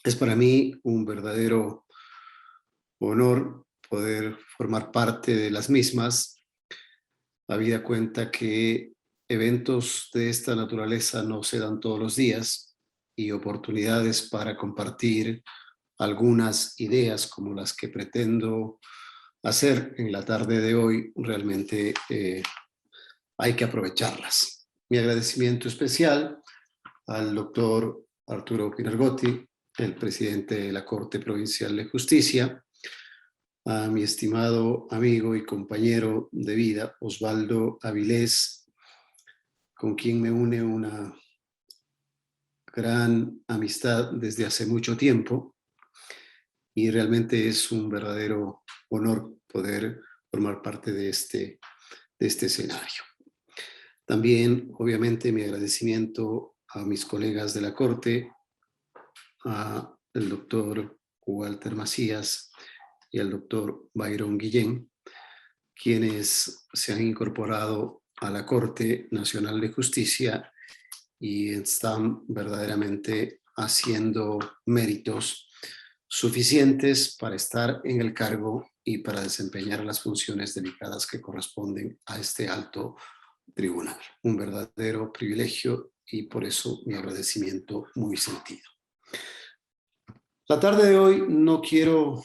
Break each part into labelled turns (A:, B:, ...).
A: Es para mí un verdadero honor poder formar parte de las mismas, habida cuenta que eventos de esta naturaleza no se dan todos los días y oportunidades para compartir algunas ideas como las que pretendo hacer en la tarde de hoy, realmente hay que aprovecharlas. Mi agradecimiento especial al doctor Arturo Pinargotti, el presidente de la Corte Provincial de Justicia, a mi estimado amigo y compañero de vida, Osvaldo Avilés, con quien me une una gran amistad desde hace mucho tiempo, y realmente es un verdadero honor poder formar parte de este escenario. También, obviamente, mi agradecimiento a mis colegas de la Corte, al doctor Walter Macías y al doctor Byron Guillén, quienes se han incorporado a la Corte Nacional de Justicia y están verdaderamente haciendo méritos suficientes para estar en el cargo y para desempeñar las funciones delicadas que corresponden a este alto tribunal. Un verdadero privilegio y por eso mi agradecimiento muy sentido. La tarde de hoy no quiero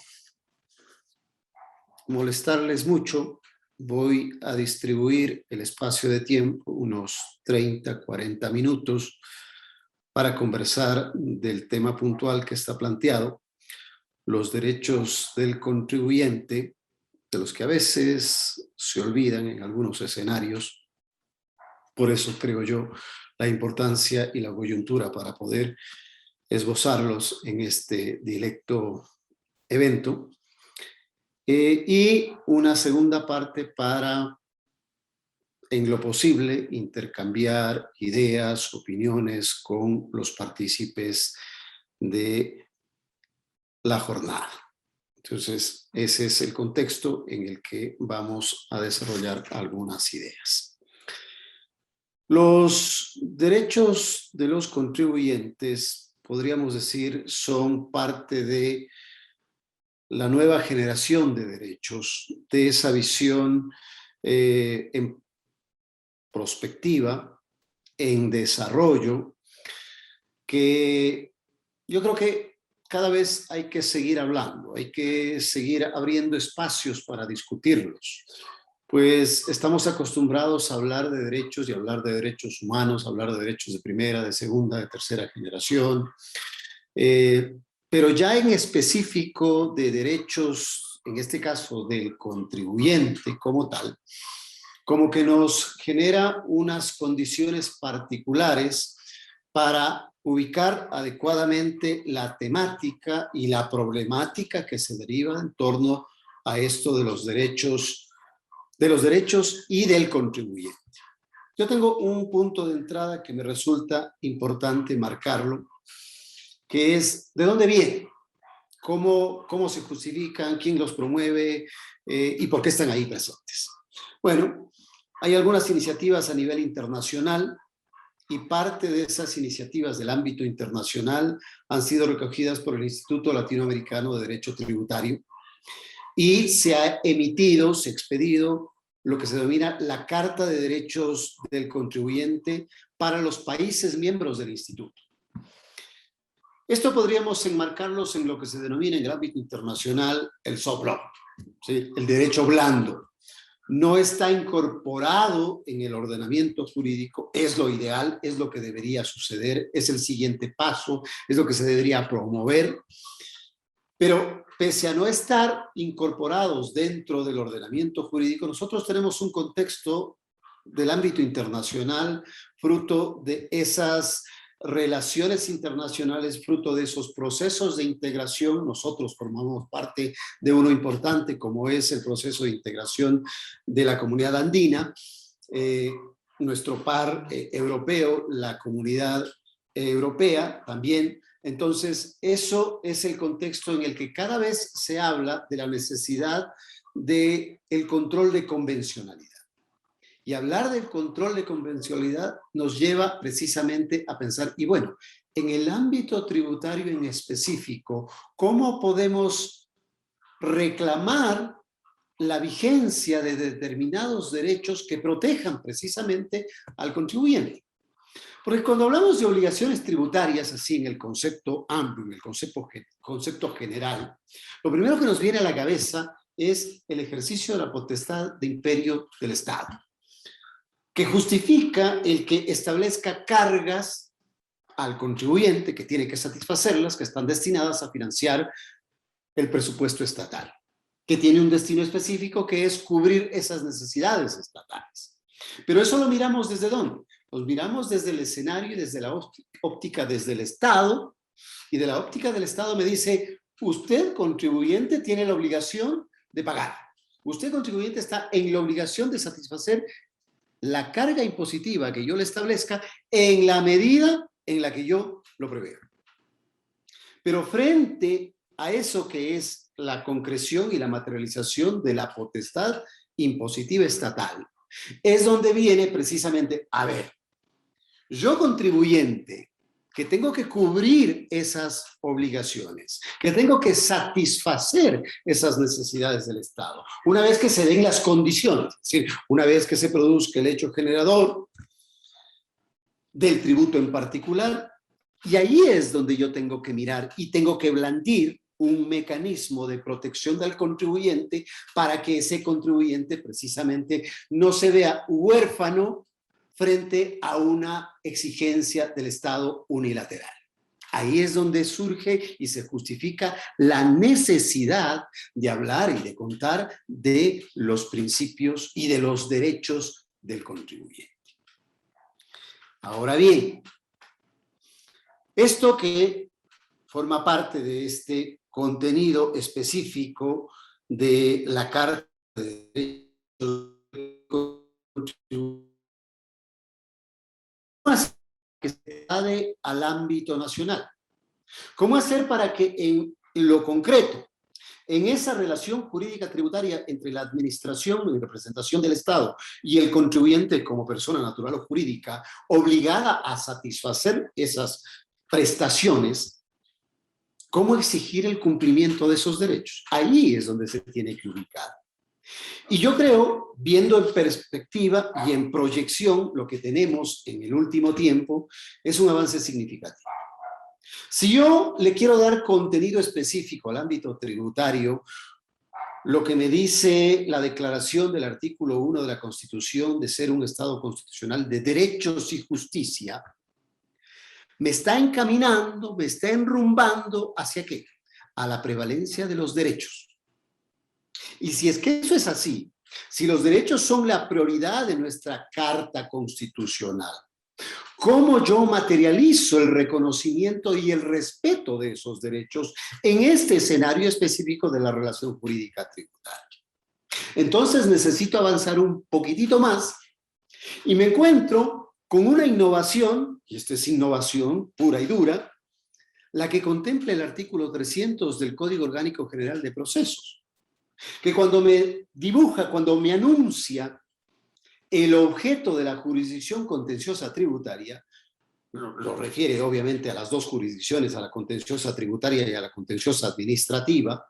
A: molestarles mucho. Voy a distribuir el espacio de tiempo, unos 30, 40 minutos, para conversar del tema puntual que está planteado, los derechos del contribuyente, de los que a veces se olvidan en algunos escenarios. Por eso creo yo la importancia y la coyuntura para poder esbozarlos en este directo evento. Y una segunda parte para, en lo posible, intercambiar ideas, opiniones con los partícipes de la jornada. Entonces, ese es el contexto en el que vamos a desarrollar algunas ideas. Los derechos de los contribuyentes, podríamos decir, son parte de la nueva generación de derechos, de esa visión en prospectiva, en desarrollo, que yo creo que cada vez hay que seguir hablando, hay que seguir abriendo espacios para discutirlos. Pues estamos acostumbrados a hablar de derechos y hablar de derechos humanos, hablar de derechos de primera, de segunda, de tercera generación, pero ya en específico de derechos, en este caso del contribuyente como tal, como que nos genera unas condiciones particulares para ubicar adecuadamente la temática y la problemática que se deriva en torno a esto de los derechos y del contribuyente. Yo tengo un punto de entrada que me resulta importante marcarlo, que es ¿de dónde viene? ¿Cómo se justifican? ¿Quién los promueve? ¿Y por qué están ahí presentes? Bueno, hay algunas iniciativas a nivel internacional y parte de esas iniciativas del ámbito internacional han sido recogidas por el Instituto Latinoamericano de Derecho Tributario y se ha emitido, se ha expedido lo que se denomina la Carta de Derechos del Contribuyente para los países miembros del Instituto. Esto podríamos enmarcarlos en lo que se denomina en el ámbito internacional el soft law, ¿sí? El derecho blando. No está incorporado en el ordenamiento jurídico, es lo ideal, es lo que debería suceder, es el siguiente paso, es lo que se debería promover, pero pese a no estar incorporados dentro del ordenamiento jurídico, nosotros tenemos un contexto del ámbito internacional, fruto de esas relaciones internacionales, fruto de esos procesos de integración. Nosotros formamos parte de uno importante como es el proceso de integración de la comunidad andina, nuestro par europeo, la comunidad europea también. Entonces, eso es el contexto en el que cada vez se habla de la necesidad del control de convencionalidad. Y hablar del control de convencionalidad nos lleva precisamente a pensar, y bueno, en el ámbito tributario en específico, ¿cómo podemos reclamar la vigencia de determinados derechos que protejan precisamente al contribuyente? Porque cuando hablamos de obligaciones tributarias, así en el concepto amplio, en el concepto general, lo primero que nos viene a la cabeza es el ejercicio de la potestad de imperio del Estado, que justifica el que establezca cargas al contribuyente, que tiene que satisfacerlas, que están destinadas a financiar el presupuesto estatal, que tiene un destino específico que es cubrir esas necesidades estatales. Pero eso lo miramos ¿desde dónde? Los miramos desde el escenario y desde la óptica desde el Estado, y de la óptica del Estado me dice, usted contribuyente tiene la obligación de pagar. Usted contribuyente está en la obligación de satisfacer la carga impositiva que yo le establezca en la medida en la que yo lo preveo. Pero frente a eso que es la concreción y la materialización de la potestad impositiva estatal, es donde viene precisamente, a ver, yo contribuyente, que tengo que cubrir esas obligaciones, que tengo que satisfacer esas necesidades del Estado, una vez que se den las condiciones, es decir, una vez que se produzca el hecho generador del tributo en particular, y ahí es donde yo tengo que mirar y tengo que blandir un mecanismo de protección del contribuyente para que ese contribuyente precisamente no se vea huérfano frente a una exigencia del Estado unilateral. Ahí es donde surge y se justifica la necesidad de hablar y de contar de los principios y de los derechos del contribuyente. Ahora bien, esto que forma parte de este contenido específico de la Carta de Derechos del Contribuyente, ¿cómo hacer que se traslade al ámbito nacional? ¿Cómo hacer para que en lo concreto, en esa relación jurídica tributaria entre la administración y representación del Estado y el contribuyente como persona natural o jurídica obligada a satisfacer esas prestaciones, cómo exigir el cumplimiento de esos derechos? Ahí es donde se tiene que ubicar. Y yo creo, viendo en perspectiva y en proyección, lo que tenemos en el último tiempo es un avance significativo. Si yo le quiero dar contenido específico al ámbito tributario, lo que me dice la declaración del artículo 1 de la Constitución de ser un Estado constitucional de derechos y justicia, me está encaminando, me está enrumbando ¿hacia qué? A la prevalencia de los derechos. Y si es que eso es así, si los derechos son la prioridad de nuestra Carta Constitucional, ¿cómo yo materializo el reconocimiento y el respeto de esos derechos en este escenario específico de la relación jurídica tributaria? Entonces necesito avanzar un poquitito más y me encuentro con una innovación, y esta es innovación pura y dura, la que contempla el artículo 300 del Código Orgánico General de Procesos, que cuando me dibuja, cuando me anuncia el objeto de la jurisdicción contenciosa tributaria, lo refiere obviamente a las dos jurisdicciones, a la contenciosa tributaria y a la contenciosa administrativa,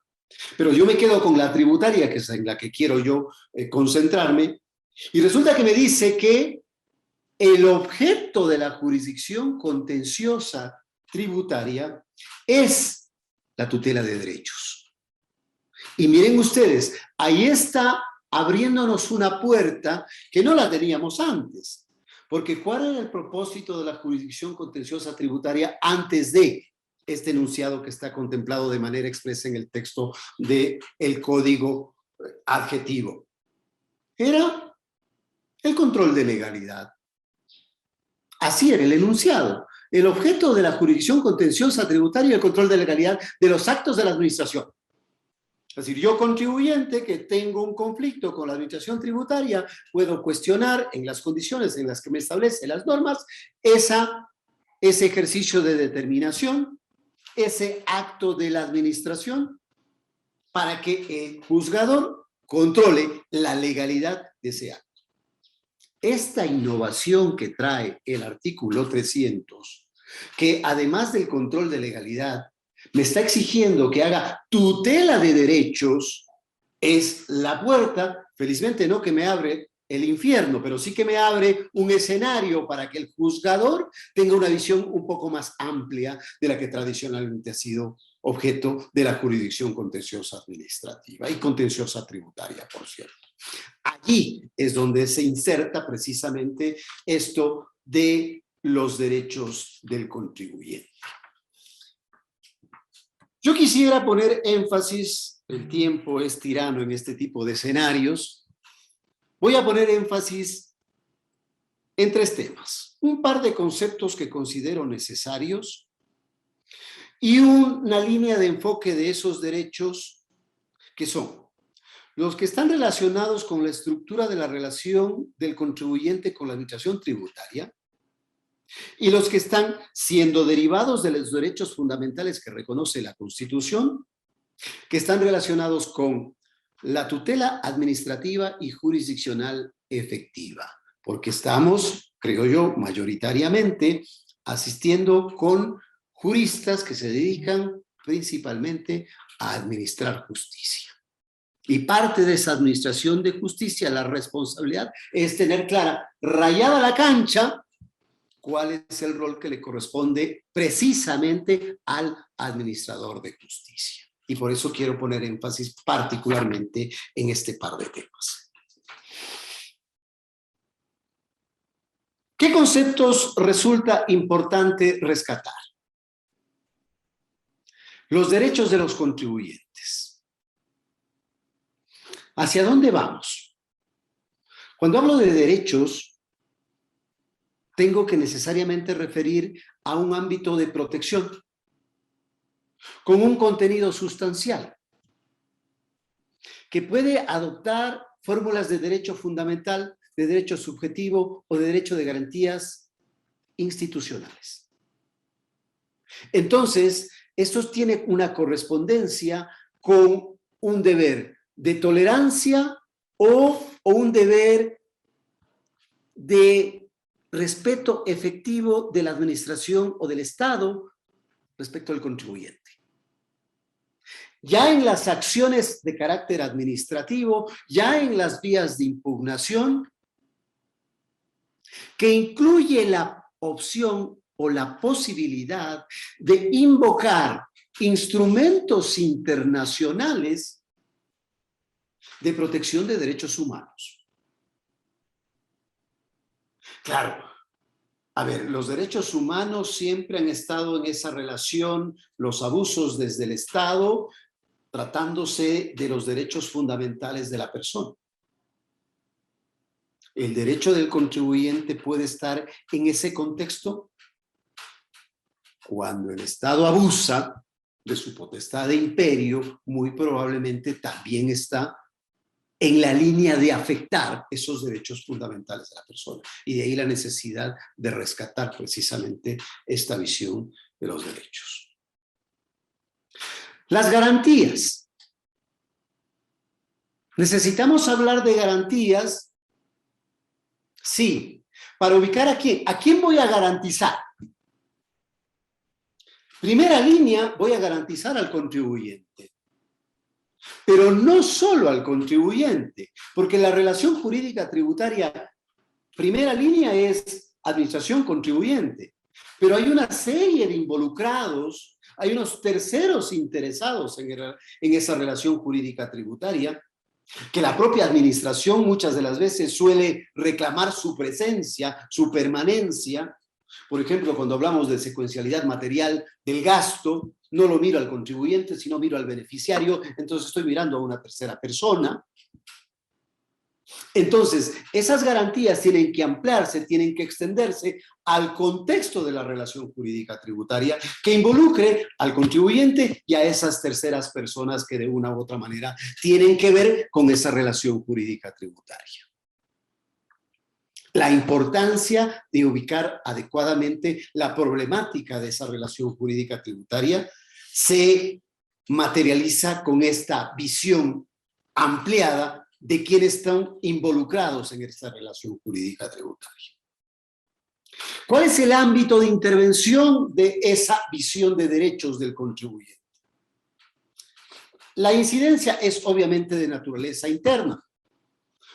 A: pero yo me quedo con la tributaria, que es en la que quiero yo concentrarme, y resulta que me dice que el objeto de la jurisdicción contenciosa tributaria es la tutela de derechos. Y miren ustedes, ahí está abriéndonos una puerta que no la teníamos antes. Porque ¿cuál era el propósito de la jurisdicción contenciosa tributaria antes de este enunciado que está contemplado de manera expresa en el texto del Código Adjetivo? Era el control de legalidad. Así era el enunciado. El objeto de la jurisdicción contenciosa tributaria es el control de legalidad de los actos de la administración. Es decir, yo contribuyente que tengo un conflicto con la administración tributaria, puedo cuestionar en las condiciones en las que me establecen las normas ese ejercicio de determinación, ese acto de la administración, para que el juzgador controle la legalidad de ese acto. esta innovación que trae el artículo 300, que además del control de legalidad, me está exigiendo que haga tutela de derechos, es la puerta, felizmente no que me abre el infierno, pero sí que me abre un escenario para que el juzgador tenga una visión un poco más amplia de la que tradicionalmente ha sido objeto de la jurisdicción contenciosa administrativa y contenciosa tributaria, por cierto. Allí es donde se inserta precisamente esto de los derechos del contribuyente. Yo quisiera poner énfasis, el tiempo es tirano en este tipo de escenarios, voy a poner énfasis en 3 temas, un par de conceptos que considero necesarios y una línea de enfoque de esos derechos que son los que están relacionados con la estructura de la relación del contribuyente con la administración tributaria y los que están siendo derivados de los derechos fundamentales que reconoce la Constitución, que están relacionados con la tutela administrativa y jurisdiccional efectiva, porque estamos, creo yo, mayoritariamente asistiendo con juristas que se dedican principalmente a administrar justicia. Y parte de esa administración de justicia, la responsabilidad es tener clara, rayada la cancha, cuál es el rol que le corresponde precisamente al administrador de justicia. Y por eso quiero poner énfasis particularmente en este par de temas. ¿Qué conceptos resulta importante rescatar? Los derechos de los contribuyentes. ¿Hacia dónde vamos? Cuando hablo de derechos, tengo que necesariamente referir a un ámbito de protección con un contenido sustancial que puede adoptar fórmulas de derecho fundamental, de derecho subjetivo o de derecho de garantías institucionales. Entonces, esto tiene una correspondencia con un deber de tolerancia o un deber de respeto efectivo de la administración o del Estado respecto al contribuyente. Ya en las acciones de carácter administrativo, ya en las vías de impugnación, que incluye la opción o la posibilidad de invocar instrumentos internacionales de protección de derechos humanos. Claro, a ver, los derechos humanos siempre han estado en esa relación, los abusos desde el Estado, tratándose de los derechos fundamentales de la persona. ¿El derecho del contribuyente puede estar en ese contexto? Cuando el Estado abusa de su potestad de imperio, muy probablemente también está en la línea de afectar esos derechos fundamentales de la persona. Y de ahí la necesidad de rescatar precisamente esta visión de los derechos. Las garantías. ¿Necesitamos hablar de garantías? Sí. ¿Para ubicar a quién? ¿A quién voy a garantizar? Primera línea, voy a garantizar al contribuyente. Pero no solo al contribuyente, porque la relación jurídica tributaria, primera línea es administración-contribuyente, pero hay una serie de involucrados, hay unos terceros interesados en esa relación jurídica tributaria, que la propia administración muchas de las veces suele reclamar su presencia, su permanencia. Por ejemplo, cuando hablamos de secuencialidad material del gasto, no lo miro al contribuyente, sino miro al beneficiario, entonces estoy mirando a una tercera persona. Entonces, esas garantías tienen que ampliarse, tienen que extenderse al contexto de la relación jurídica tributaria que involucre al contribuyente y a esas terceras personas que de una u otra manera tienen que ver con esa relación jurídica tributaria. La importancia de ubicar adecuadamente la problemática de esa relación jurídica tributaria se materializa con esta visión ampliada de quienes están involucrados en esta relación jurídica tributaria. ¿Cuál es el ámbito de intervención de esa visión de derechos del contribuyente? La incidencia es obviamente de naturaleza interna,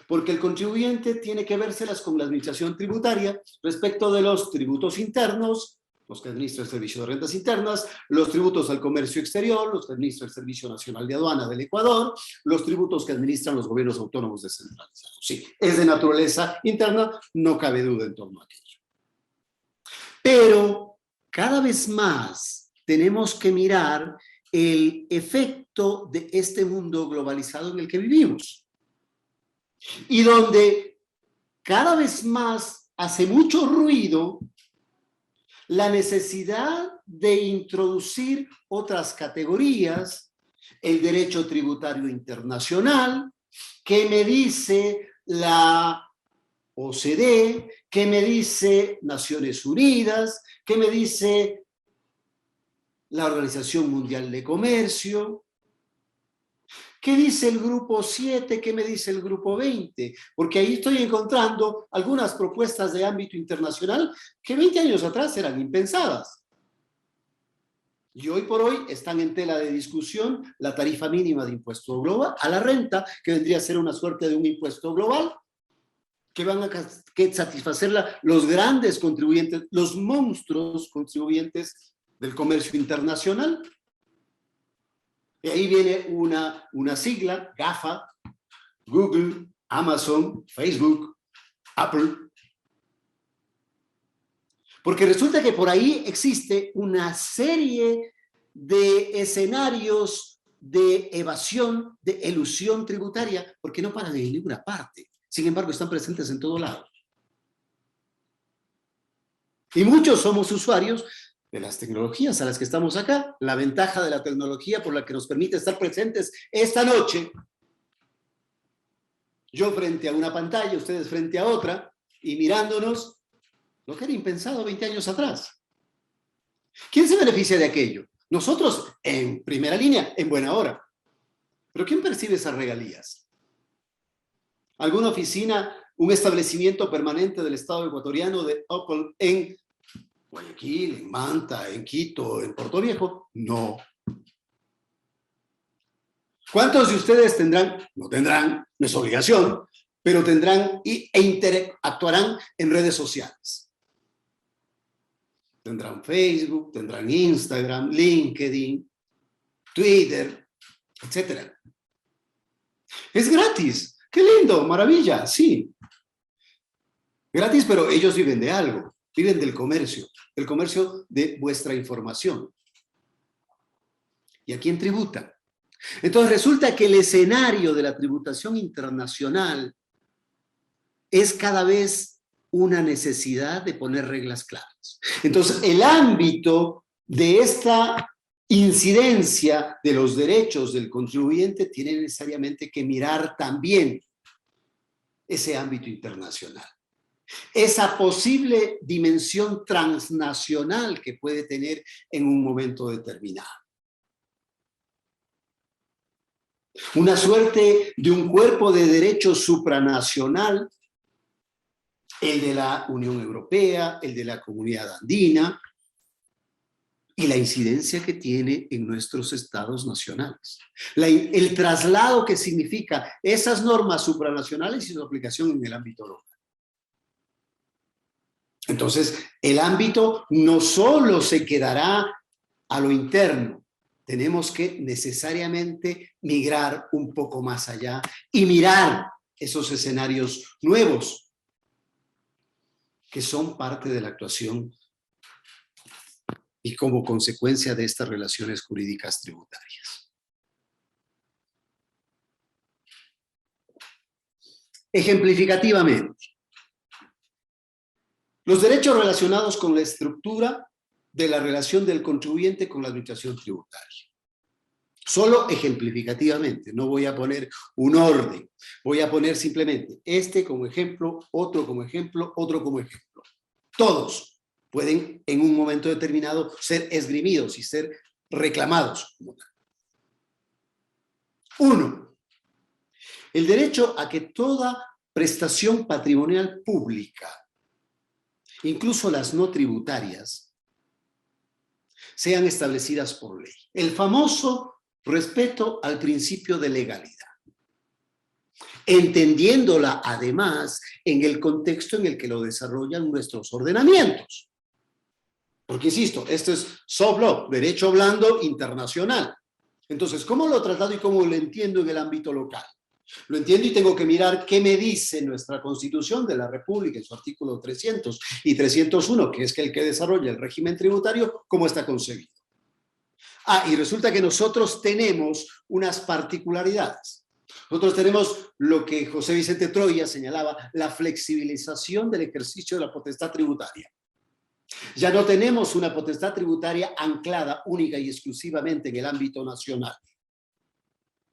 A: porque el contribuyente tiene que vérselas con la administración tributaria respecto de los tributos internos, los que administra el Servicio de Rentas Internas, los tributos al comercio exterior, los que administra el Servicio Nacional de Aduana del Ecuador, los tributos que administran los gobiernos autónomos descentralizados. Sí, es de naturaleza interna, no cabe duda en torno a aquello. Pero cada vez más tenemos que mirar el efecto de este mundo globalizado en el que vivimos y donde cada vez más hace mucho ruido la necesidad de introducir otras categorías, el derecho tributario internacional, que me dice la OCDE, que me dice Naciones Unidas, que me dice la Organización Mundial de Comercio. ¿Qué dice el grupo 7? ¿Qué me dice el grupo 20? Porque ahí estoy encontrando algunas propuestas de ámbito internacional que 20 años atrás eran impensadas. Y hoy por hoy están en tela de discusión la tarifa mínima de impuesto global a la renta, que vendría a ser una suerte de un impuesto global, que van a satisfacer los grandes contribuyentes, los monstruos contribuyentes del comercio internacional. Y ahí viene una sigla, GAFA, Google, Amazon, Facebook, Apple. Porque resulta que por ahí existe una serie de escenarios de evasión, de elusión tributaria, porque no paran en ninguna parte. Sin embargo, están presentes en todo lado. Y muchos somos usuarios de las tecnologías a las que estamos acá. La ventaja de la tecnología por la que nos permite estar presentes esta noche, yo frente a una pantalla, ustedes frente a otra, y mirándonos, lo que era impensado 20 años atrás. ¿Quién se beneficia de aquello? Nosotros, en primera línea, en buena hora. ¿Pero quién percibe esas regalías? ¿Alguna oficina, un establecimiento permanente del Estado ecuatoriano de Apple en Guayaquil, en Manta, en Quito, en Puerto Viejo? No. ¿Cuántos de ustedes tendrán? No tendrán, no es obligación, pero tendrán e interactuarán en redes sociales. Tendrán Facebook, tendrán Instagram, LinkedIn, Twitter, etc. Es gratis. ¡Qué lindo! Maravilla, sí. Gratis, pero ellos viven de algo. Viven del comercio de vuestra información. ¿Y a quién tributan? Entonces resulta que el escenario de la tributación internacional es cada vez una necesidad de poner reglas claras. Entonces el ámbito de esta incidencia de los derechos del contribuyente tiene necesariamente que mirar también ese ámbito internacional. Esa posible dimensión transnacional que puede tener en un momento determinado. Una suerte de un cuerpo de derecho supranacional, el de la Unión Europea, el de la Comunidad Andina, y la incidencia que tiene en nuestros estados nacionales. El traslado que significa esas normas supranacionales y su aplicación en el ámbito local. Entonces, el ámbito no solo se quedará a lo interno, tenemos que necesariamente migrar un poco más allá y mirar esos escenarios nuevos que son parte de la actuación y como consecuencia de estas relaciones jurídicas tributarias. Ejemplificativamente, los derechos relacionados con la estructura de la relación del contribuyente con la administración tributaria. Solo ejemplificativamente, no voy a poner un orden, voy a poner simplemente este como ejemplo, otro como ejemplo, otro como ejemplo. Todos pueden en un momento determinado ser esgrimidos y ser reclamados como tal. 1. El derecho a que toda prestación patrimonial pública, incluso las no tributarias, sean establecidas por ley. El famoso respeto al principio de legalidad, entendiéndola además en el contexto en el que lo desarrollan nuestros ordenamientos. Porque, insisto, esto es soft law, derecho blando internacional. Entonces, ¿cómo lo he tratado y cómo lo entiendo en el ámbito local? Lo entiendo y tengo que mirar qué me dice nuestra Constitución de la República en su artículo 300 y 301, que es el que desarrolla el régimen tributario, cómo está concebido. Y resulta que nosotros tenemos unas particularidades. Nosotros tenemos lo que José Vicente Troya señalaba, la flexibilización del ejercicio de la potestad tributaria. Ya no tenemos una potestad tributaria anclada única y exclusivamente en el ámbito nacional.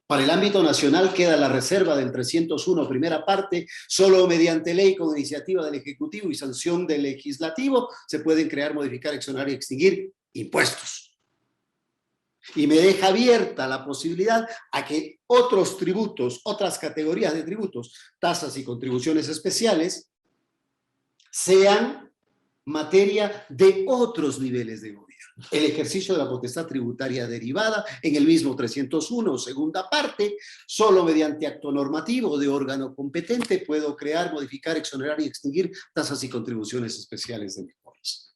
A: Para el ámbito nacional queda la reserva del 301, primera parte, solo mediante ley con iniciativa del Ejecutivo y sanción del Legislativo se pueden crear, modificar, exonerar y extinguir impuestos. Y me deja abierta la posibilidad a que otros tributos, otras categorías de tributos, tasas y contribuciones especiales, sean materia de otros niveles de gobierno. El ejercicio de la potestad tributaria derivada en el mismo 301, segunda parte, solo mediante acto normativo de órgano competente puedo crear, modificar, exonerar y extinguir tasas y contribuciones especiales de mejoras.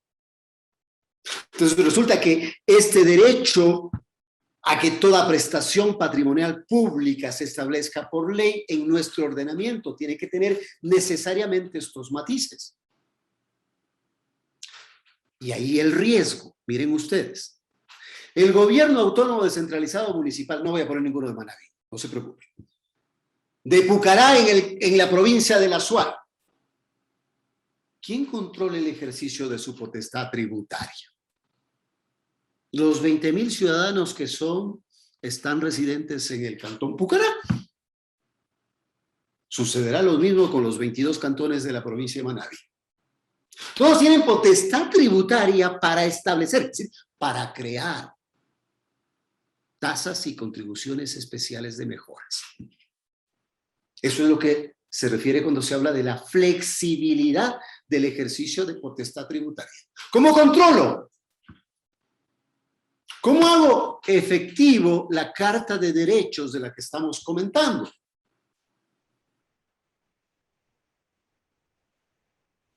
A: Entonces resulta que este derecho a que toda prestación patrimonial pública se establezca por ley en nuestro ordenamiento tiene que tener necesariamente estos matices. Y ahí el riesgo, miren ustedes, el gobierno autónomo descentralizado municipal, no voy a poner ninguno de Manabí, no se preocupen, de Pucará en la provincia de La Suárez, ¿quién controla el ejercicio de su potestad tributaria? Los 20,000 ciudadanos que están residentes en el cantón Pucará. Sucederá lo mismo con los 22 cantones de la provincia de Manabí. Todos tienen potestad tributaria para establecer, es decir, para crear tasas y contribuciones especiales de mejoras. Eso es lo que se refiere cuando se habla de la flexibilidad del ejercicio de potestad tributaria. ¿Cómo controlo? ¿Cómo hago efectivo la Carta de Derechos de la que estamos comentando?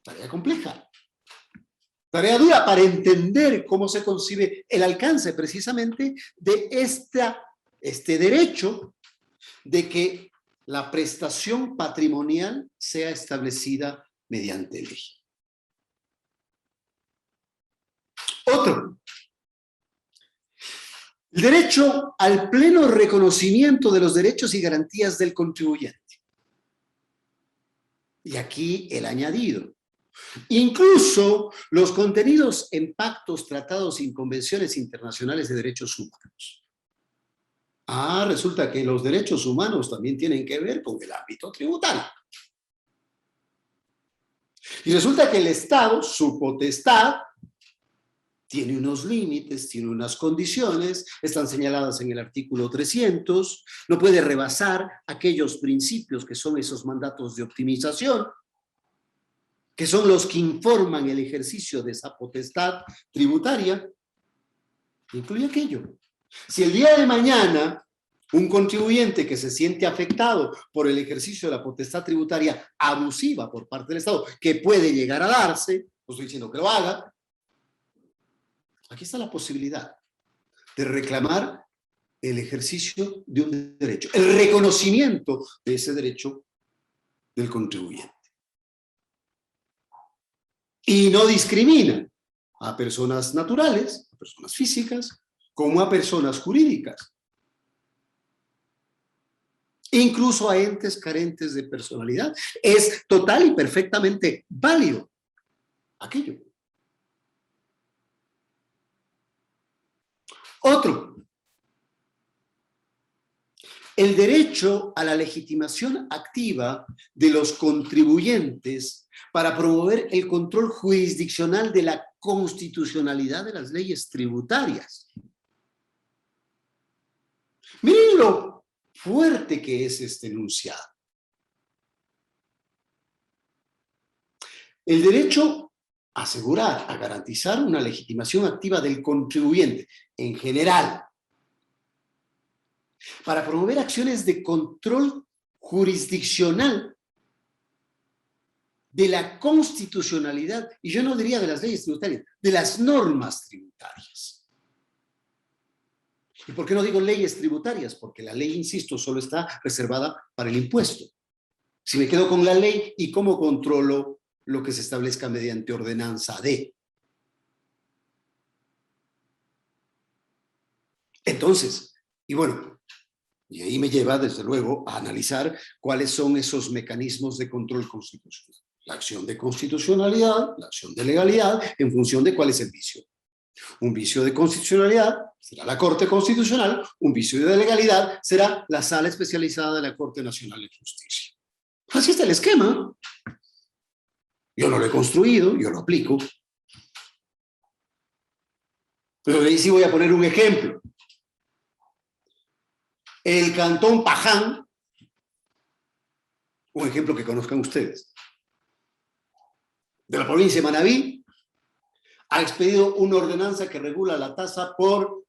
A: Tarea compleja. Tarea dura para entender cómo se concibe el alcance precisamente de este derecho de que la prestación patrimonial sea establecida mediante ley. Otro. El derecho al pleno reconocimiento de los derechos y garantías del contribuyente. Y aquí el añadido. Incluso los contenidos en pactos, tratados y convenciones internacionales de derechos humanos. Resulta que los derechos humanos también tienen que ver con el ámbito tributario. Y resulta que el Estado, su potestad, tiene unos límites, tiene unas condiciones, están señaladas en el artículo 300, no puede rebasar aquellos principios que son esos mandatos de optimización, que son los que informan el ejercicio de esa potestad tributaria, incluye aquello. Si el día de mañana un contribuyente que se siente afectado por el ejercicio de la potestad tributaria abusiva por parte del Estado, que puede llegar a darse, no estoy diciendo que lo haga, aquí está la posibilidad de reclamar el ejercicio de un derecho, el reconocimiento de ese derecho del contribuyente. Y no discrimina a personas naturales, a personas físicas, como a personas jurídicas. Incluso a entes carentes de personalidad. Es total y perfectamente válido aquello. Otro. El derecho a la legitimación activa de los contribuyentes para promover el control jurisdiccional de la constitucionalidad de las leyes tributarias. Miren lo fuerte que es este enunciado. El derecho a asegurar, a garantizar una legitimación activa del contribuyente en general, para promover acciones de control jurisdiccional de la constitucionalidad, y yo no diría de las leyes tributarias, de las normas tributarias. ¿Y por qué no digo leyes tributarias? Porque la ley, insisto, solo está reservada para el impuesto. Si me quedo con la ley, ¿y cómo controlo lo que se establezca mediante ordenanza de? Entonces, y bueno, y ahí me lleva, desde luego, a analizar cuáles son esos mecanismos de control constitucional. La acción de constitucionalidad, la acción de legalidad, en función de cuál es el vicio. Un vicio de constitucionalidad será la Corte Constitucional, un vicio de legalidad será la Sala Especializada de la Corte Nacional de Justicia. Así está el esquema. Yo no lo he construido, yo lo aplico. Pero ahí sí voy a poner un ejemplo. El Cantón Paján, un ejemplo que conozcan ustedes, de la provincia de Manabí, ha expedido una ordenanza que regula la tasa por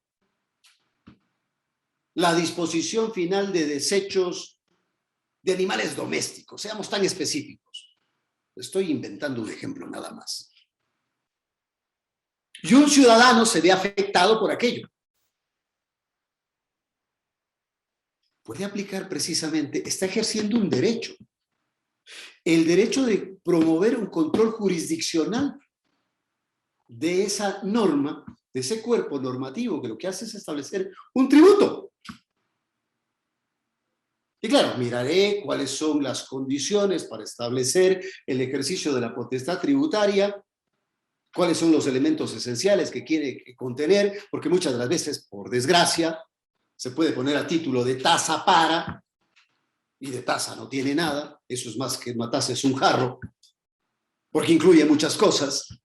A: la disposición final de desechos de animales domésticos. Seamos tan específicos. Estoy inventando un ejemplo nada más. Y un ciudadano se ve afectado por aquello. Puede aplicar precisamente, está ejerciendo un derecho. El derecho de promover un control jurisdiccional de esa norma, de ese cuerpo normativo que lo que hace es establecer un tributo. Y claro, miraré cuáles son las condiciones para establecer el ejercicio de la potestad tributaria, cuáles son los elementos esenciales que quiere contener, porque muchas de las veces, por desgracia, se puede poner a título de tasa para, y de tasa no tiene nada, eso es más que una taza, es un jarro, porque incluye muchas cosas.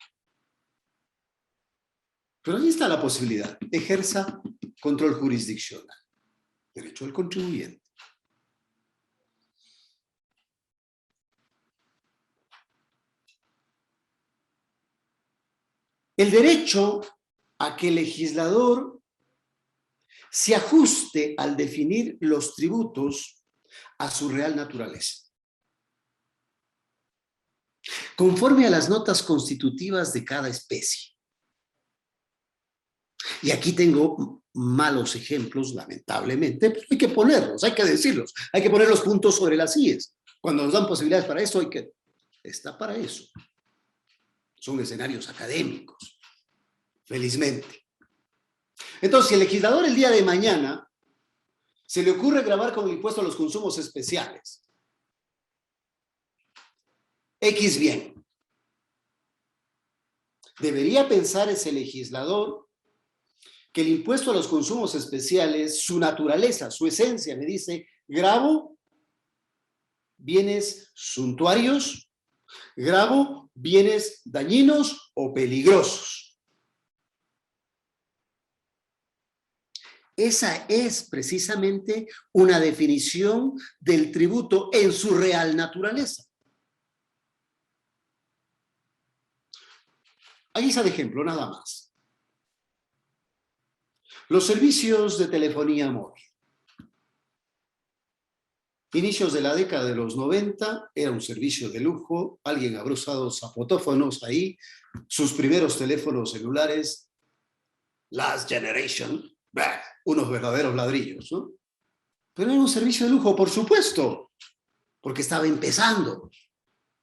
A: Pero ahí está la posibilidad, ejerza control jurisdiccional, derecho del contribuyente. El derecho a que el legislador se ajuste al definir los tributos a su real naturaleza, conforme a las notas constitutivas de cada especie. Y aquí tengo malos ejemplos, lamentablemente, pero hay que ponerlos, hay que decirlos, hay que poner los puntos sobre las íes. Cuando nos dan posibilidades para eso, está para eso. Son escenarios académicos, felizmente. Entonces, si el legislador el día de mañana se le ocurre gravar con el impuesto a los consumos especiales, X bien, debería pensar ese legislador que el impuesto a los consumos especiales, su naturaleza, su esencia, me dice, gravo bienes suntuarios, gravo bienes dañinos o peligrosos. Esa es precisamente una definición del tributo en su real naturaleza. Ahí está de ejemplo, nada más. Los servicios de telefonía móvil. Inicios de la década de los 90, era un servicio de lujo, alguien habrá usado zapotófonos ahí, sus primeros teléfonos celulares, last generation, unos verdaderos ladrillos, ¿no? Pero era un servicio de lujo, por supuesto, porque estaba empezando.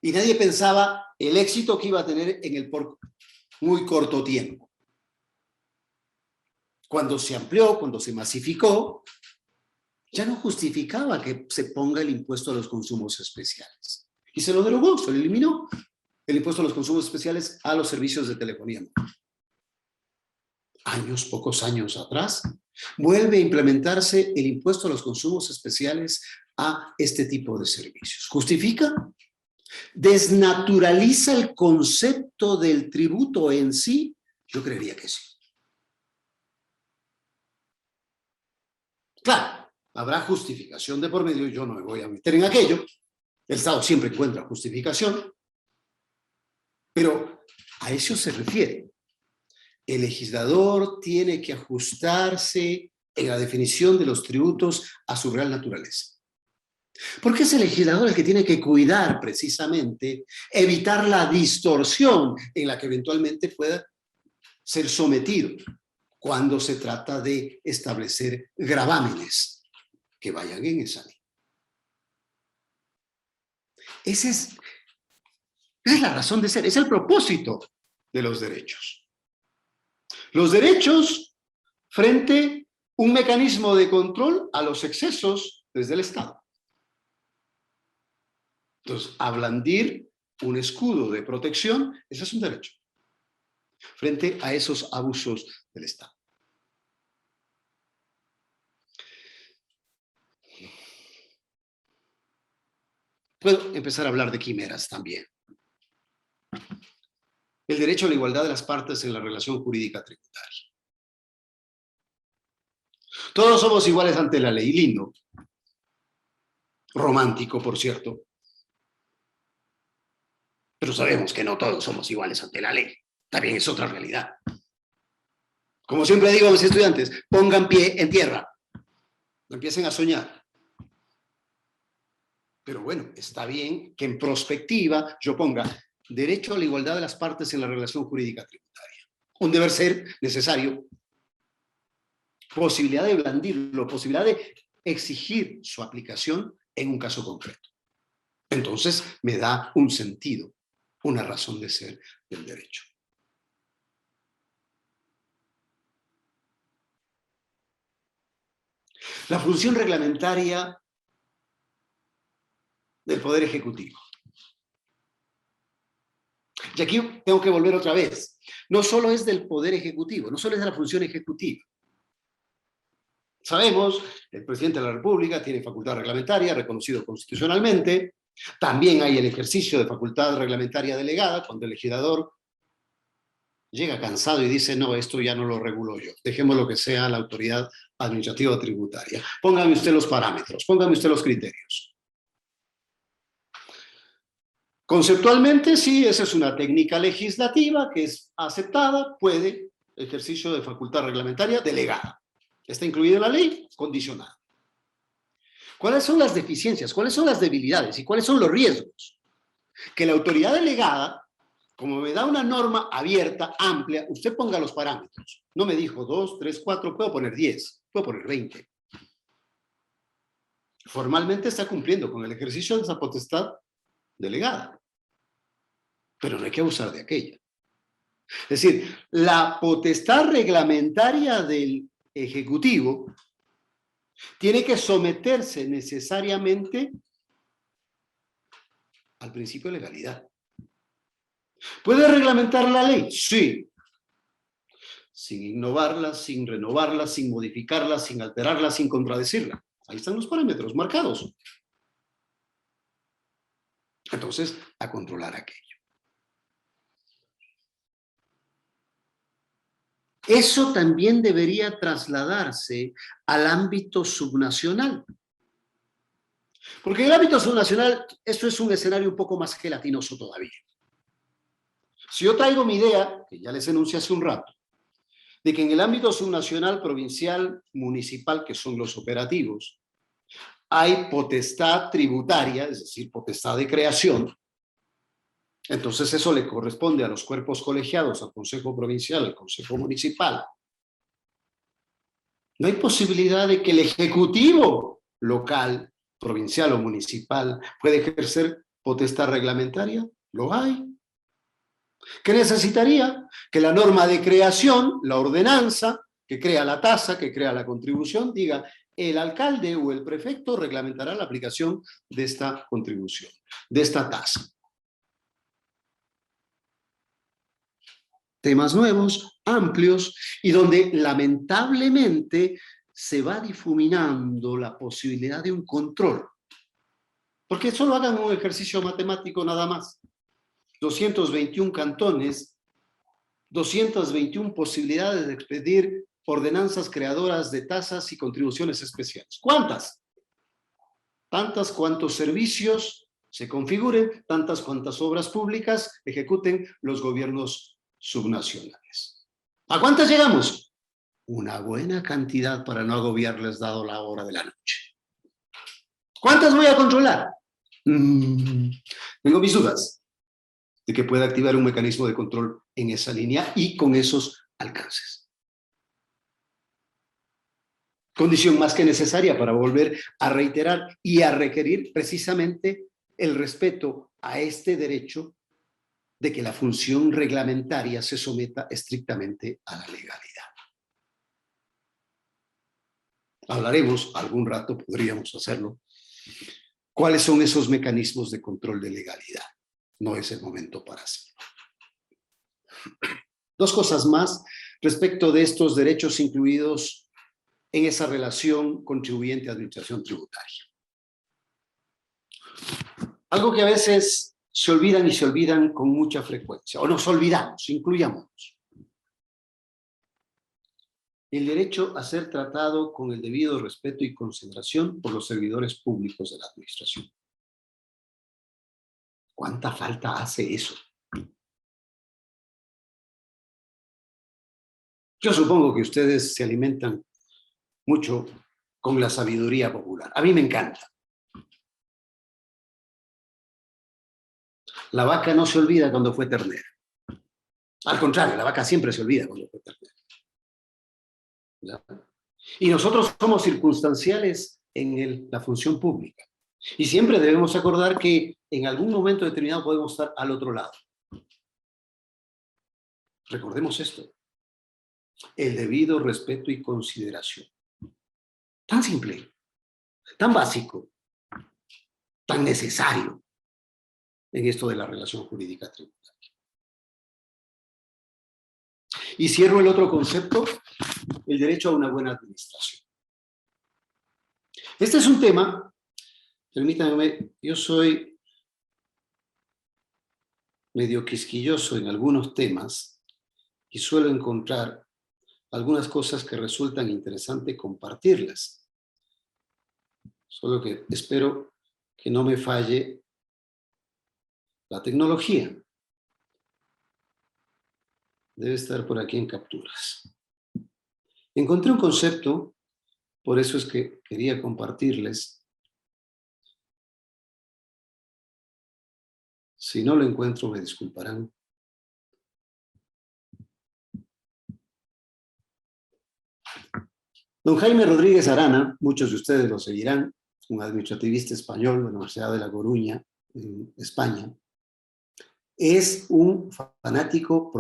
A: Y nadie pensaba el éxito que iba a tener en el por muy corto tiempo. Cuando se amplió, cuando se masificó, ya no justificaba que se ponga el impuesto a los consumos especiales. Y se lo derogó, se lo eliminó, el impuesto a los consumos especiales a los servicios de telefonía móvil. Pocos años atrás, vuelve a implementarse el impuesto a los consumos especiales a este tipo de servicios. ¿Justifica? ¿Desnaturaliza el concepto del tributo en sí? Yo creería que sí. Claro, Habrá justificación de por medio, yo no me voy a meter en aquello. El Estado siempre encuentra justificación, pero a eso se refiere. El legislador tiene que ajustarse en la definición de los tributos a su real naturaleza. Porque es el legislador el que tiene que cuidar precisamente, evitar la distorsión en la que eventualmente pueda ser sometido cuando se trata de establecer gravámenes que vayan en esa línea. Esa es la razón de ser, es el propósito de los derechos. Los derechos frente a un mecanismo de control a los excesos desde el Estado. Entonces, ablandir un escudo de protección, ese es un derecho, frente a esos abusos del Estado. Puedo empezar a hablar de quimeras también. El derecho a la igualdad de las partes en la relación jurídica tributaria. Todos somos iguales ante la ley, lindo. Romántico, por cierto. Pero sabemos que no todos somos iguales ante la ley. También es otra realidad. Como siempre digo a mis estudiantes, pongan pie en tierra. No empiecen a soñar. Pero bueno, está bien que en prospectiva yo ponga derecho a la igualdad de las partes en la relación jurídica tributaria. Un deber ser necesario. Posibilidad de blandirlo, posibilidad de exigir su aplicación en un caso concreto. Entonces me da un sentido, una razón de ser del derecho. La función reglamentaria del Poder Ejecutivo. Y aquí tengo que volver otra vez. No solo es del Poder Ejecutivo, no solo es de la función ejecutiva. Sabemos, el presidente de la República tiene facultad reglamentaria, reconocido constitucionalmente. También hay el ejercicio de facultad reglamentaria delegada, cuando el legislador llega cansado y dice, no, esto ya no lo regulo yo. Dejemos lo que sea la autoridad administrativa tributaria. Póngame usted los parámetros, póngame usted los criterios. Conceptualmente, sí, esa es una técnica legislativa que es aceptada, puede ejercicio de facultad reglamentaria delegada. Está incluida en la ley, condicionada. ¿Cuáles son las deficiencias? ¿Cuáles son las debilidades? ¿Y cuáles son los riesgos? Que la autoridad delegada, como me da una norma abierta, amplia, usted ponga los parámetros. No me dijo 2, 3, 4, puedo poner 10, puedo poner 20. Formalmente está cumpliendo con el ejercicio de esa potestad delegada. Pero no hay que abusar de aquella. Es decir, la potestad reglamentaria del Ejecutivo tiene que someterse necesariamente al principio de legalidad. ¿Puede reglamentar la ley? Sí. Sin innovarla, sin renovarla, sin modificarla, sin alterarla, sin contradecirla. Ahí están los parámetros marcados. Entonces, a controlar aquello. Eso también debería trasladarse al ámbito subnacional. Porque en el ámbito subnacional, esto es un escenario un poco más gelatinoso todavía. Si yo traigo mi idea, que ya les enuncié hace un rato, de que en el ámbito subnacional, provincial, municipal, que son los operativos, hay potestad tributaria, es decir, potestad de creación, entonces eso le corresponde a los cuerpos colegiados, al Consejo Provincial, al Consejo Municipal. No hay posibilidad de que el Ejecutivo local, provincial o municipal pueda ejercer potestad reglamentaria. Lo hay. ¿Qué necesitaría? Que la norma de creación, la ordenanza, que crea la tasa, que crea la contribución, diga, el alcalde o el prefecto reglamentará la aplicación de esta contribución, de esta tasa. Temas nuevos, amplios, y donde lamentablemente se va difuminando la posibilidad de un control. Porque solo hagan un ejercicio matemático nada más. 221 cantones, 221 posibilidades de expedir ordenanzas creadoras de tasas y contribuciones especiales. ¿Cuántas? Tantas cuantos servicios se configuren, tantas cuantas obras públicas ejecuten los gobiernos subnacionales. ¿A cuántas llegamos? Una buena cantidad para no agobiarles dado la hora de la noche. ¿Cuántas voy a controlar? Tengo mis dudas de que pueda activar un mecanismo de control en esa línea y con esos alcances. Condición más que necesaria para volver a reiterar y a requerir precisamente el respeto a este derecho de que la función reglamentaria se someta estrictamente a la legalidad. Hablaremos, algún rato podríamos hacerlo, cuáles son esos mecanismos de control de legalidad. No es el momento para hacerlo. Dos cosas más respecto de estos derechos incluidos en esa relación contribuyente-administración tributaria. Algo que a veces se olvidan y se olvidan con mucha frecuencia, o nos olvidamos, incluyámonos. El derecho a ser tratado con el debido respeto y consideración por los servidores públicos de la administración. ¿Cuánta falta hace eso? Yo supongo que ustedes se alimentan mucho con la sabiduría popular. A mí me encanta. La vaca no se olvida cuando fue ternera. Al contrario, la vaca siempre se olvida cuando fue ternera. ¿Ya? Y nosotros somos circunstanciales en la función pública. Y siempre debemos acordar que en algún momento determinado podemos estar al otro lado. Recordemos esto. El debido respeto y consideración. Tan simple, tan básico, tan necesario en esto de la relación jurídica tributaria. Y cierro el otro concepto, el derecho a una buena administración. Este es un tema, permítanme, yo soy medio quisquilloso en algunos temas y suelo encontrar algunas cosas que resultan interesantes compartirlas. Solo que espero que no me falle la tecnología. Debe estar por aquí en capturas. Encontré un concepto, por eso es que quería compartirles. Si no lo encuentro, me disculparán. Don Jaime Rodríguez Arana, muchos de ustedes lo seguirán, un administrativista español de la Universidad de La Coruña, en España, es un fanático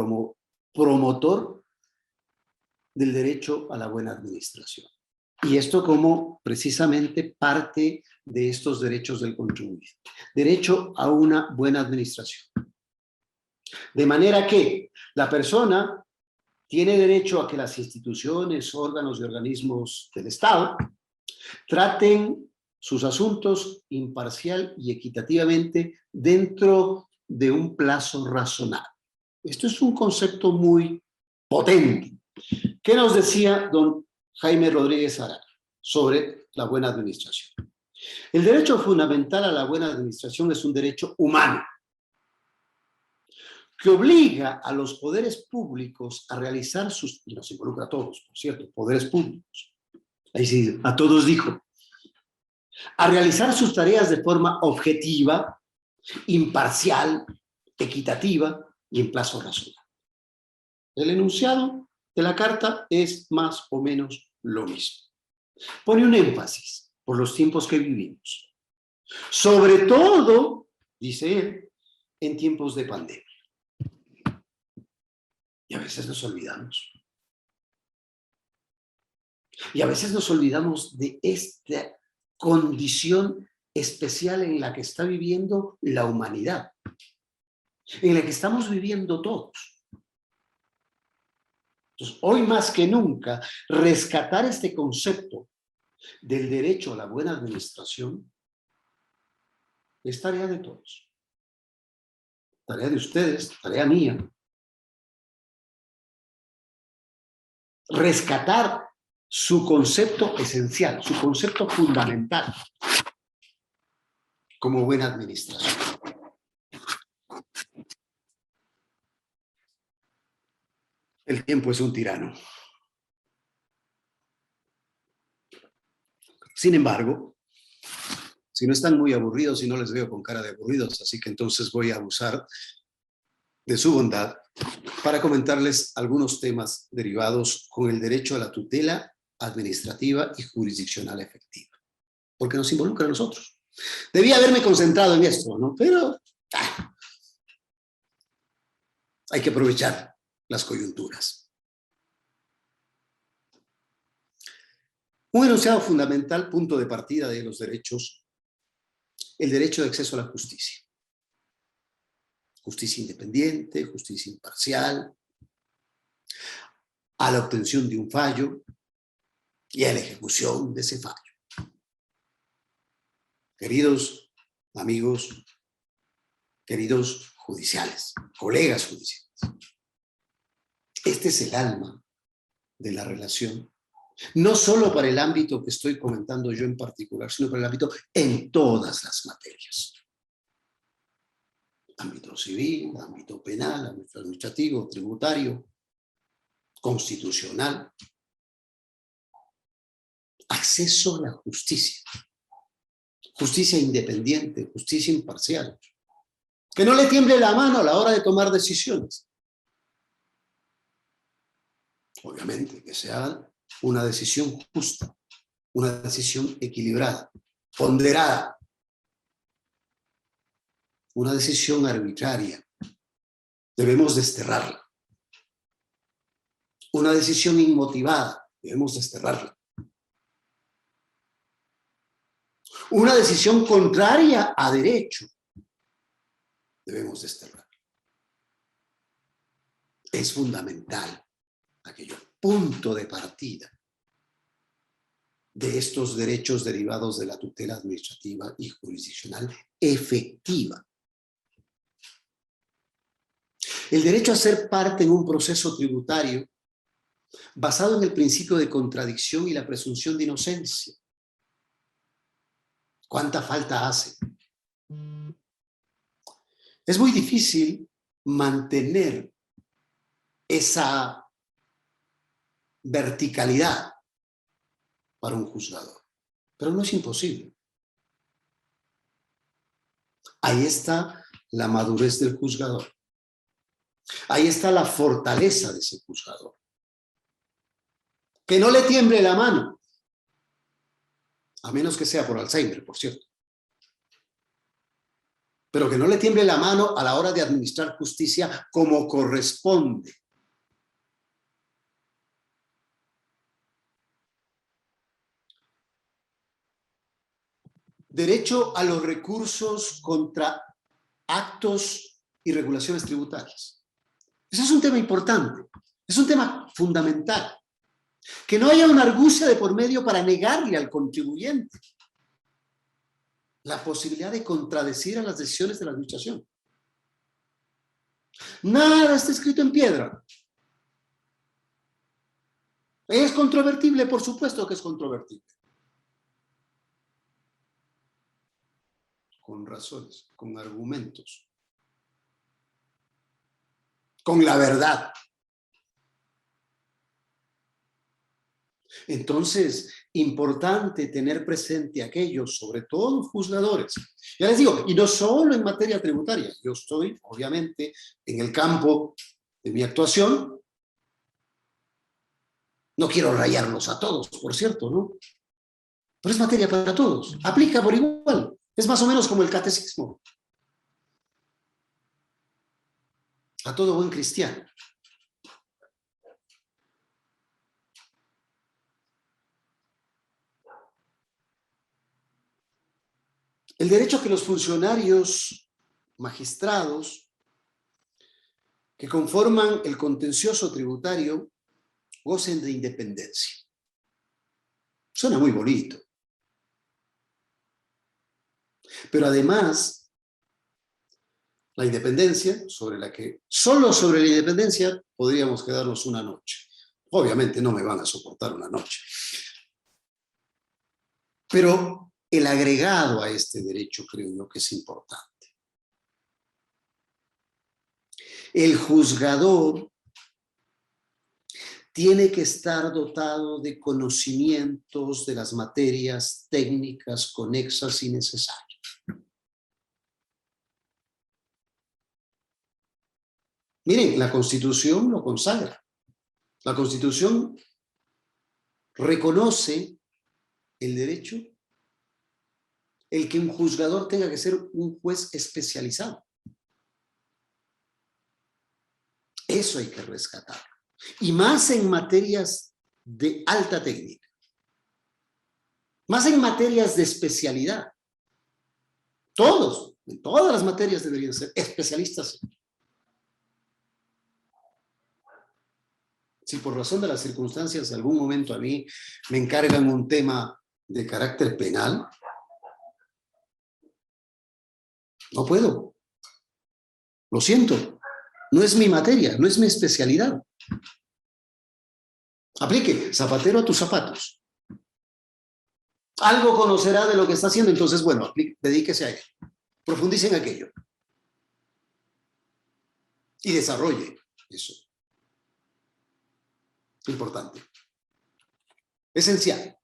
A: promotor del derecho a la buena administración. Y esto como precisamente parte de estos derechos del contribuyente. Derecho a una buena administración. De manera que la persona tiene derecho a que las instituciones, órganos y organismos del Estado traten sus asuntos imparcial y equitativamente dentro de un plazo razonable. Esto es un concepto muy potente. ¿Qué nos decía don Jaime Rodríguez Arana sobre la buena administración? El derecho fundamental a la buena administración es un derecho humano que obliga a los poderes públicos a realizar sus, y nos involucra a todos, por cierto, poderes públicos, ahí sí, a todos dijo, a realizar sus tareas de forma objetiva, imparcial, equitativa y en plazo razonable. El enunciado de la carta es más o menos lo mismo. Pone un énfasis por los tiempos que vivimos. Sobre todo, dice él, en tiempos de pandemia. Y a veces nos olvidamos. Y a veces nos olvidamos de esta condición especial en la que está viviendo la humanidad, en la que estamos viviendo todos. Entonces, hoy más que nunca, rescatar este concepto del derecho a la buena administración es tarea de todos. Tarea de ustedes, tarea mía. rescatar su concepto esencial, su concepto fundamental como buena administración. El tiempo es un tirano. Sin embargo, si no están muy aburridos y no les veo con cara de aburridos, así que entonces voy a abusar de su bondad para comentarles algunos temas derivados con el derecho a la tutela administrativa y jurisdiccional efectiva, porque nos involucra a nosotros. Debía haberme concentrado en esto, ¿no? Pero hay que aprovechar las coyunturas. Un enunciado fundamental, punto de partida de los derechos, el derecho de acceso a la justicia. Justicia independiente, justicia imparcial, a la obtención de un fallo y a la ejecución de ese fallo. Queridos amigos, queridos judiciales, colegas judiciales, este es el alma de la relación, no solo para el ámbito que estoy comentando yo en particular, sino para el ámbito en todas las materias. Ámbito civil, ámbito penal, ámbito administrativo, tributario, constitucional. Acceso a la justicia. Justicia independiente, justicia imparcial. Que no le tiemble la mano a la hora de tomar decisiones. Obviamente, que sea una decisión justa, una decisión equilibrada, ponderada. Una decisión arbitraria. Debemos desterrarla. Una decisión inmotivada. Debemos desterrarla. Una decisión contraria a derecho. Debemos desterrarla. Es fundamental aquello, punto de partida de estos derechos derivados de la tutela administrativa y jurisdiccional efectiva. El derecho a ser parte en un proceso tributario basado en el principio de contradicción y la presunción de inocencia. ¿Cuánta falta hace? Es muy difícil mantener esa verticalidad para un juzgador, pero no es imposible. Ahí está la madurez del juzgador. Ahí está la fortaleza de ese juzgador. Que no le tiemble la mano, a menos que sea por Alzheimer, por cierto. Pero que no le tiemble la mano a la hora de administrar justicia como corresponde. Derecho a los recursos contra actos y regulaciones tributarias. Ese es un tema importante, es un tema fundamental. Que no haya una argucia de por medio para negarle al contribuyente la posibilidad de contradecir a las decisiones de la administración. Nada está escrito en piedra. ¿Es controvertible? Por supuesto que es controvertible. Con razones, con argumentos, con la verdad. Entonces, importante tener presente aquellos, sobre todo los juzgadores. Ya les digo, y no solo en materia tributaria. Yo estoy, obviamente, en el campo de mi actuación. No quiero rayarlos a todos, por cierto, ¿no? Pero es materia para todos. Aplica por igual. Es más o menos como el catecismo. A todo buen cristiano. El derecho a que los funcionarios, magistrados, que conforman el contencioso tributario, gocen de independencia. Suena muy bonito. Pero además, la independencia, solo sobre la independencia podríamos quedarnos una noche. Obviamente no me van a soportar una noche. Pero el agregado a este derecho creo yo que es importante. El juzgador tiene que estar dotado de conocimientos de las materias técnicas conexas y necesarias. Miren, la Constitución lo consagra. La Constitución reconoce el derecho, el que un juzgador tenga que ser un juez especializado. Eso hay que rescatar. Y más en materias de alta técnica. Más en materias de especialidad. Todos, en todas las materias deberían ser especialistas. Si por razón de las circunstancias en algún momento a mí me encargan un tema de carácter penal, no puedo. Lo siento. No es mi materia, no es mi especialidad. Aplique, zapatero a tus zapatos. Algo conocerá de lo que está haciendo, entonces, bueno, dedíquese a ello. Profundice en aquello. Y desarrolle eso. Importante. Esencial.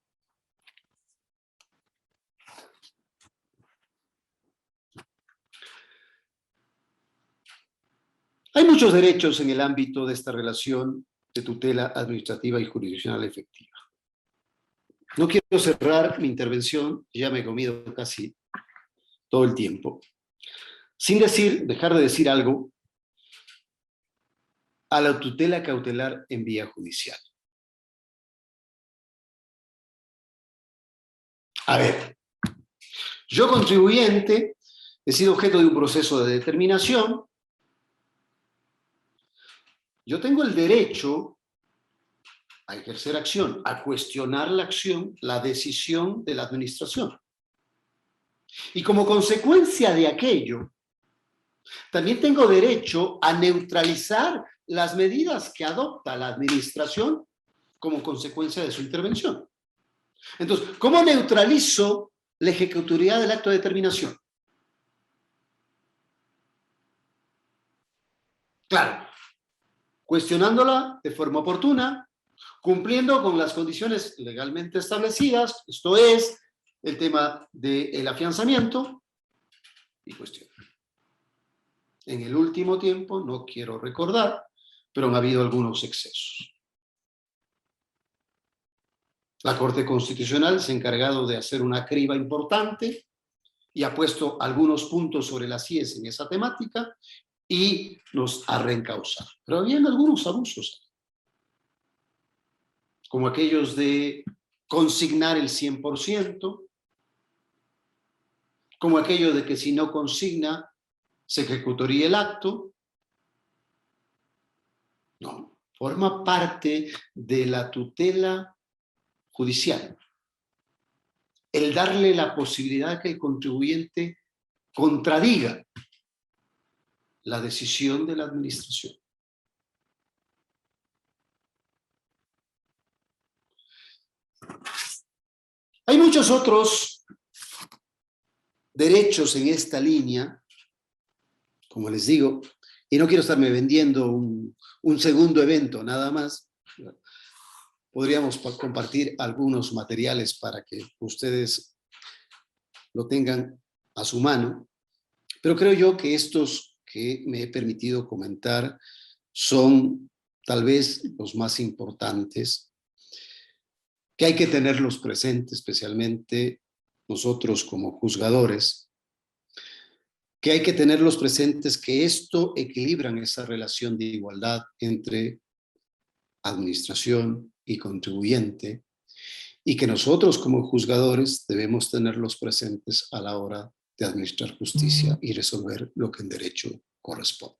A: Hay muchos derechos en el ámbito de esta relación de tutela administrativa y jurisdiccional efectiva. No quiero cerrar mi intervención, ya me he comido casi todo el tiempo, sin dejar de decir algo a la tutela cautelar en vía judicial. A ver, yo contribuyente he sido objeto de un proceso de determinación. Yo tengo el derecho a ejercer acción, a cuestionar la acción, la decisión de la administración. Y como consecuencia de aquello, también tengo derecho a neutralizar las medidas que adopta la administración como consecuencia de su intervención. Entonces, ¿cómo neutralizo la ejecutoriedad del acto de determinación? Claro, cuestionándola de forma oportuna, cumpliendo con las condiciones legalmente establecidas, esto es, el tema del afianzamiento y cuestión. En el último tiempo, no quiero recordar, pero han habido algunos excesos. La Corte Constitucional se ha encargado de hacer una criba importante y ha puesto algunos puntos sobre las IES en esa temática y nos ha reencausado. Pero habían algunos abusos, como aquellos de consignar el 100%, como aquello de que si no consigna, se ejecutaría el acto. No, forma parte de la tutela judicial. El darle la posibilidad que el contribuyente contradiga la decisión de la administración. Hay muchos otros derechos en esta línea, como les digo, y no quiero estarme vendiendo un segundo evento nada más. Podríamos compartir algunos materiales para que ustedes lo tengan a su mano, pero creo yo que estos que me he permitido comentar son tal vez los más importantes, que hay que tenerlos presentes, especialmente nosotros como juzgadores, que hay que tenerlos presentes, que esto equilibran esa relación de igualdad entre administración y contribuyente, y que nosotros como juzgadores debemos tenerlos presentes a la hora de administrar justicia y resolver lo que en derecho corresponde.